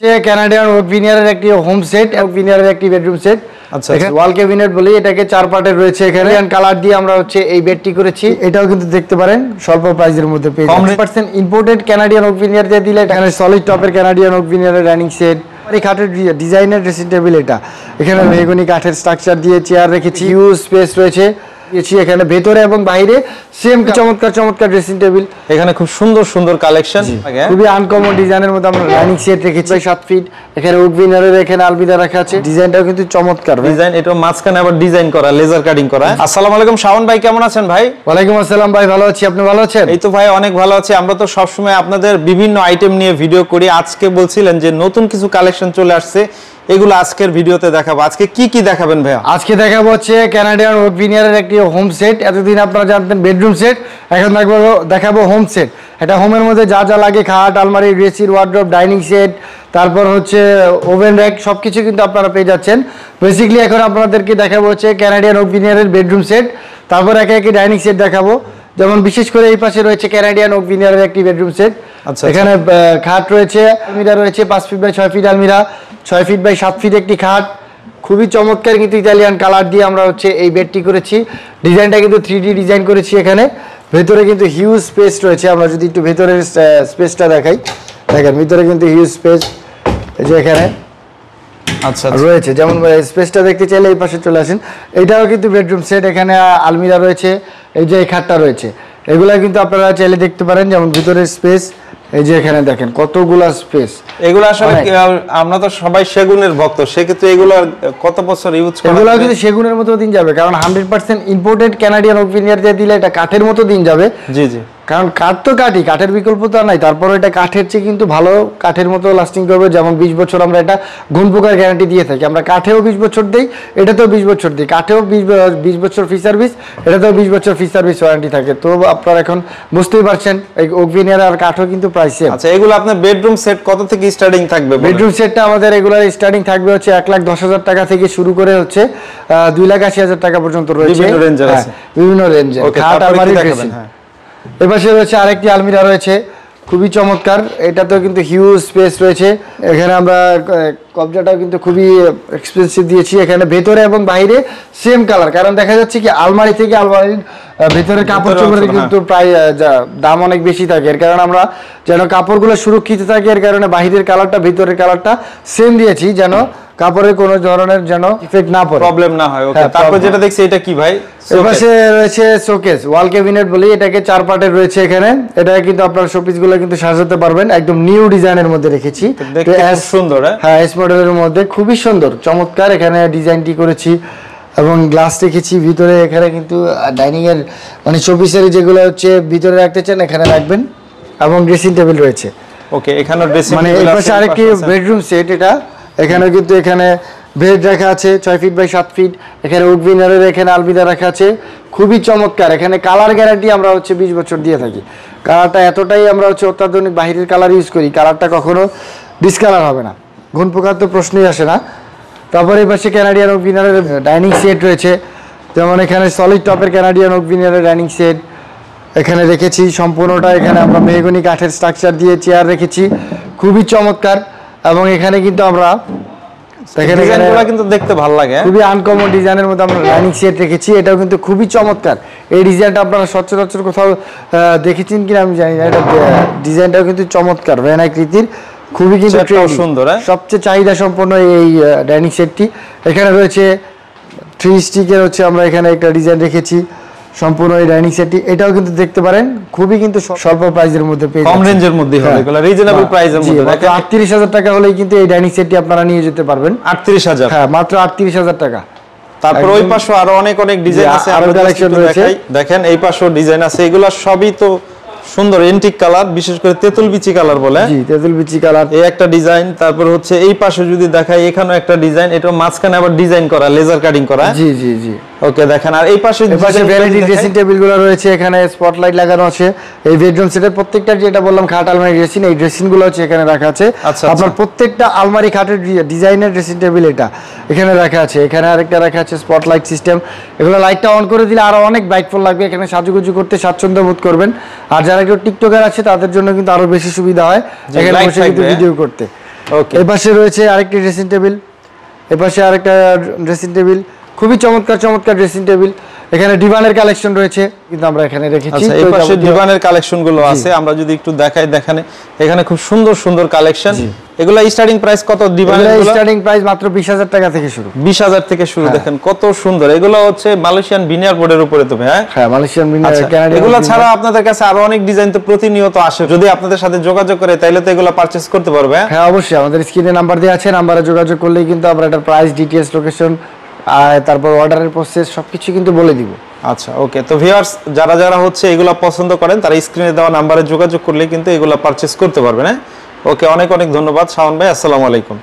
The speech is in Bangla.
কানাডিয়ান ওক ভিনিয়ারের একটি হোম সেট এবং ভিনিয়ারের একটি বেডরুম সেট। আচ্ছা, এখানে ওয়াল ক্যাবিনেট বলি এটাকে 4 পার্টের রয়েছে। এখানে কালার দিয়ে আমরা হচ্ছে এই বেডটি করেছি। এটাও কিন্তু দেখতে পারেন স্বল্প প্রাইসের মধ্যে পেয়ে যাবেন। 100% ইম্পোর্টেড কানাডিয়ান ওক ভিনিয়ার দিয়ে দিলে এখানে সলিড টপের কানাডিয়ান ওক ভিনিয়ারের ডাইনিং সেট। এই কাঠের ডিজাইনের ড্রেসিং টেবিল এটা। এখানে মেহগনি কাঠের স্ট্রাকচার দিয়ে চেয়ার রেখেছি। হিউজ স্পেস রয়েছে। এখানে ভেতরে এবং বাইরে সেম চমৎকার চমৎকার ড্রেসিং টেবিল। এখানে খুব সুন্দর সুন্দর কালেকশন, খুবই আনকমন ডিজাইনের মধ্যে আমরা ডাইনিং সেট রেখেছি 7 ফিট। এখানে ওক ভিনিয়ারের এখানে আলমিরা রাখা আছে। ডিজাইনটাও কিন্তু চমৎকার ডিজাইন। এটা মাঝখানে আবার ডিজাইন করা, লেজার কাটিং করা। আসসালামু আলাইকুম শাওন ভাই, কেমন আছেন ভাই? ওয়ালাইকুম আসসালাম ভাই, ভালো আছি। আপনি ভালো আছেন? এই তো ভাই অনেক ভালো আছি। আমরা তো সবসময় আপনাদের বিভিন্ন আইটেম নিয়ে ভিডিও করি। আজকে বলছিলেন যে নতুন কিছু কালেকশন চলে আসছে, এগুলো আজকের ভিডিওতে দেখাবো। আজকে কি কি দেখাবেন ভাইয়া? আজকে দেখাবো হচ্ছে কানাডিয়ান ওক ভিনিয়ারের একটি হোম সেট। এতদিন আপনারা জানতেন বেডরুম সেট, এখন দেখাবো হোম সেট। এটা হোমের মধ্যে যা যা লাগে, খাট, আলমারি, ড্রেসিং, ওয়ার্ড্রপ, ডাইনিং সেট, তারপর হচ্ছে ওভেন র্যাক, সবকিছু কিন্তু আপনারা পেয়ে যাচ্ছেন। বেসিক্যালি এখন আপনাদেরকে দেখাবো হচ্ছে কানাডিয়ান ওক ভিনিয়ারের বেডরুম সেট, তারপর একে একে ডাইনিং সেট দেখাবো। যেমন বিশেষ করে এই পাশে রয়েছে কানাডিয়ান ওক ভিনিয়ারের একটি বেডরুম সেট। এখানে খাট রয়েছে, আলমিরা রয়েছে 5 ফিট বাই 6 ফিট আলমিরা, 6 ফিট বাই 7 ফিট একটি খাট। খুবই চমৎকার কিন্তু ইতালিয়ান কালার দিয়ে আমরা হচ্ছে এই বেডটি করেছি। ডিজাইনটা কিন্তু 3D ডিজাইন করেছি। এখানে ভেতরে কিন্তু হিউজ স্পেস রয়েছে। আমরা যদি একটু ভেতরের স্পেসটা দেখাই, দেখেন ভিতরে কিন্তু হিউজ স্পেস এই যে এখানে রয়েছে। যেমন স্পেসটা দেখতে চাইলে এই পাশে চলে আসেন। এটাও কিন্তু বেডরুম সেট। এখানে আলমিরা রয়েছে, এই যে এই খাটটা রয়েছে, এগুলা কিন্তু আপনারা চাইলে দেখতে পারেন। যেমন ভিতরের স্পেস এই যে এখানে দেখেন কতগুলা স্পেস। এগুলো আসলে আমরা তো সবাই সেগুনের ভক্ত, সেক্ষেত্রে এগুলো কত বছর ইউজ করা? এগুলো কিন্তু সেগুনের মতো দিন যাবে, কারণ 100% ইম্পোর্টেড কানাডিয়ান ওক ভিনিয়ার দিয়ে দিলে এটা কাঠের মতো দিন যাবে। জি জি, কারণ কাঠ তো কাঠই, কাঠের বিকল্প তো আর নাই। তারপরে এটা কাঠের চেয়ে কিন্তু ভালো কাঠের মতো লাস্টিং করবে। যেমন 20 বছর আমরা এটা ঘুণ পোকার গ্যারান্টি দিয়ে থাকি। আমরা কাঠেও 20 বছর দিই, এটাতেও 20 বছর দিই। কাঠেও 20 বছর ফ্রি সার্ভিস, এটাতেও 20 বছর ফ্রি সার্ভিস ওয়ারেন্টি থাকে। তো আপনারা এখন বুঝতেই পারছেন এই ওক ভিনিয়ার আর কাঠও কিন্তু প্রাইস সেম। আচ্ছা, এগুলো আপনার বেডরুম সেট কত থেকে স্টার্টিং থাকবে? বেডরুম সেটটা আমাদের রেগুলার স্টার্টিং থাকবে হচ্ছে 1,10,000 টাকা থেকে শুরু করে হচ্ছে 2,80,000 টাকা পর্যন্ত রয়েছে। বিভিন্ন রেঞ্জের আছে, বিভিন্ন রেঞ্জের খাট, আলমারি, ড্রেসিং। এপাশে রয়েছে আরেকটি আলমিরা রয়েছে, খুবই চমৎকার। এটাতেও কিন্তু হিউজ স্পেস রয়েছে। এখানে আমরা কবজাটাও কিন্তু খুবই এক্সপেন্সিভ দিয়েছি। এখানে ভেতরে এবং বাইরে সেম কালার, কারণ দেখা যাচ্ছে কি আলমারি থেকে আলমারির ভেতরে কাপড় চোপড়ের কিন্তু প্রায় দাম অনেক বেশি থাকে। এর কারণে আমরা যেন কাপড়গুলো সুরক্ষিত থাকে, এর কারণে বাহিরের কালারটা ভিতরের কালারটা সেম দিয়েছি, যেন কাপড়ের কোনো ধরনের যেন ইফেক্ট না পড়ে, প্রবলেম না হয়। ওকে, তারপর যেটা দেখছি এটা কি ভাই? এপাশে রয়েছে শোকেস, ওয়াল ক্যাবিনেট বলি এটাকে 4 পার্টের রয়েছে। এখানে এটা কিন্তু আপনার শোপিসগুলো কিন্তু সাজাতে পারবেন। একদম নিউ ডিজাইনের মধ্যে রেখেছি, সুন্দর। হ্যাঁ, এস মডেলের মধ্যে খুবই সুন্দর চমৎকার এখানে ডিজাইনটি করেছি এবং গ্লাস রেখেছি ভিতরে। এখানে কিন্তু ডাইনিং এর মানে শোপিসের যেগুলো হচ্ছে ভিতরে রাখতে চান এখানে রাখবেন, এবং ড্রেসিং টেবিল রয়েছে। ওকে, এখানে ড্রেসিং মানে এই পাশে আরেকটি বেডরুম সেট। এটা এখানে কিন্তু এখানে বেড রাখা আছে 6 ফিট বাই 7 ফিট। এখানে ওক ভিনিয়ারের এখানে আলমিরা রাখা আছে, খুবই চমৎকার। এখানে কালার গ্যারান্টি আমরা হচ্ছে 20 বছর দিয়ে থাকি। কালারটা এতটাই আমরা হচ্ছে অত্যাধুনিক বাহিরের কালার ইউজ করি, কালারটা কখনো ডিসকালার হবে না, ঘুণ পোকার তো প্রশ্নই আসে না। তারপরে এই পাশে কানাডিয়ান ওক ভিনিয়ারের ডাইনিং সেট রয়েছে। যেমন এখানে সলিড টপের কানাডিয়ান ওক ভিনিয়ারের ডাইনিং সেট এখানে রেখেছি সম্পূর্ণটা। এখানে আমরা মেহগনি কাঠের স্ট্রাকচার দিয়ে চেয়ার রেখেছি, খুবই চমৎকার। এবং এখানে কিন্তু আমরা কিন্তু দেখতে ভালো লাগে, খুবই আনকমন ডিজাইনের মধ্যে আমরা ডাইনিং সেট রেখেছি। এটাও কিন্তু খুবই চমৎকার। এই ডিজাইনটা আপনারা সচরাচর কোথাও দেখেছেন কিনা আমি জানি না। এটা ডিজাইনটাও কিন্তু চমৎকার, ভ্যান আকৃতির, খুবই কিন্তু সুন্দর। সবচেয়ে চাহিদা সম্পন্ন এই ডাইনিং সেটটি। এখানে রয়েছে 3 স্টিকের হচ্ছে আমরা এখানে একটা ডিজাইন রেখেছি সম্পূর্ণ এই ডাইনিং সেটটি। এটাও কিন্তু দেখতে পারেন খুবই কিন্তু স্বল্প প্রাইসের মধ্যে পেয়ে যাবেন, কম রেঞ্জের মধ্যে হবে, এগুলো রিজনেবল প্রাইসের মধ্যে। মাত্র 38,000 টাকা হলেই কিন্তু এই ডাইনিং সেটটি আপনারা নিয়ে যেতে পারবেন। 38,000? হ্যাঁ, মাত্র 38,000 টাকা। তারপর ওই পাশে আরো অনেক অনেক ডিজাইন আছে, আরো কালেকশন রয়েছে। দেখেন এই পাশেও ডিজাইন আছে, এগুলো সবই তো সুন্দর এন্টিক কালার, বিশেষ করে তেঁতুল বিচি কালার বলে। জি, তেঁতুল বিচি কালার। এই একটা ডিজাইন। তারপর হচ্ছে এই পাশে যদি দেখাই, এখানেও একটা ডিজাইন, এটা মাঝখানে আবার ডিজাইন করা, লেজার কাটিং করা। জি জি জি, ওকে, দেখেন। আর এই পাশে ভ্যানিটি ড্রেসিং টেবিলগুলো রয়েছে, এখানে স্পটলাইট লাগানো আছে। এই বেডরুম সেটের প্রত্যেকটা যেটা বললাম খাট, আলমারি, ড্রেসিং, এই ড্রেসিংগুলো হচ্ছে এখানে রাখা আছে। আপনার প্রত্যেকটা আলমারি, খাটের ডিজাইনের ড্রেসিং টেবিল এটা এখানে রাখা আছে। এখানে আরেকটা রাখা আছে স্পটলাইট সিস্টেম। এগুলো লাইটটা অন করে দিলে আরো অনেক ব্রাইটফুল লাগবে, এখানে সাজুগুজু করতে স্বাচ্ছন্দ্য বোধ করবেন। আর যারা কেউ টিকটকার আছে তাদের জন্য কিন্তু আরো বেশি সুবিধা হয় এখানে বসে কিন্তু ভিডিও করতে। ওকে। এই পাশে রয়েছে আরেকটি ড্রেসিং টেবিল, এই পাশে আরেকটা ড্রেসিং টেবিল, খুবই চমৎকার চমৎকার ড্রেসিং টেবিল। এখানে ডিভানের কালেকশন রয়েছে কিন্তু আমরা এখানে রেখেছি। আচ্ছা, এই পাশে ডিভানের কালেকশন গুলো আছে, আমরা যদি একটু দেখাই দেখেন এখানে খুব সুন্দর সুন্দর কালেকশন। এগুলা স্টার্টিং প্রাইস কত ডিভানের? স্টার্টিং প্রাইস মাত্র 20,000 টাকা থেকে শুরু। 20,000 থেকে শুরু। দেখেন কত সুন্দর, এগুলো হচ্ছে মালয়েশিয়ান ভিনিয়ার বোর্ডের উপরে তবে। হ্যাঁ মালয়েশিয়ান ভিনিয়ার, কানাডিয়ান। এগুলো ছাড়া আপনাদের কাছে আরো অনেক ডিজাইন তো প্রতিনিয়ত আসে, যদি আপনাদের সাথে যোগাযোগ করে তাহলে তো এগুলো পারচেজ করতে পারবে। হ্যাঁ অবশ্যই, আমাদের স্ক্রিনে নাম্বার দেওয়া আছে, নাম্বারে যোগাযোগ করলেই কিন্তু আমরা এটার প্রাইস, ডিটেইলস, লোকেশন আর তারপর অর্ডারের প্রসেস সবকিছু কিন্তু বলে দিব। আচ্ছা ওকে। তো ভিউয়ার্স যারা যারা হচ্ছে এগুলো পছন্দ করেন তারা স্ক্রিনে দেওয়া নাম্বারে যোগাযোগ করলে কিন্তু এগুলো পারচেজ করতে পারবেন। হ্যাঁ ওকে, অনেক অনেক ধন্যবাদ শাওন ভাই, আসসালামু আলাইকুম।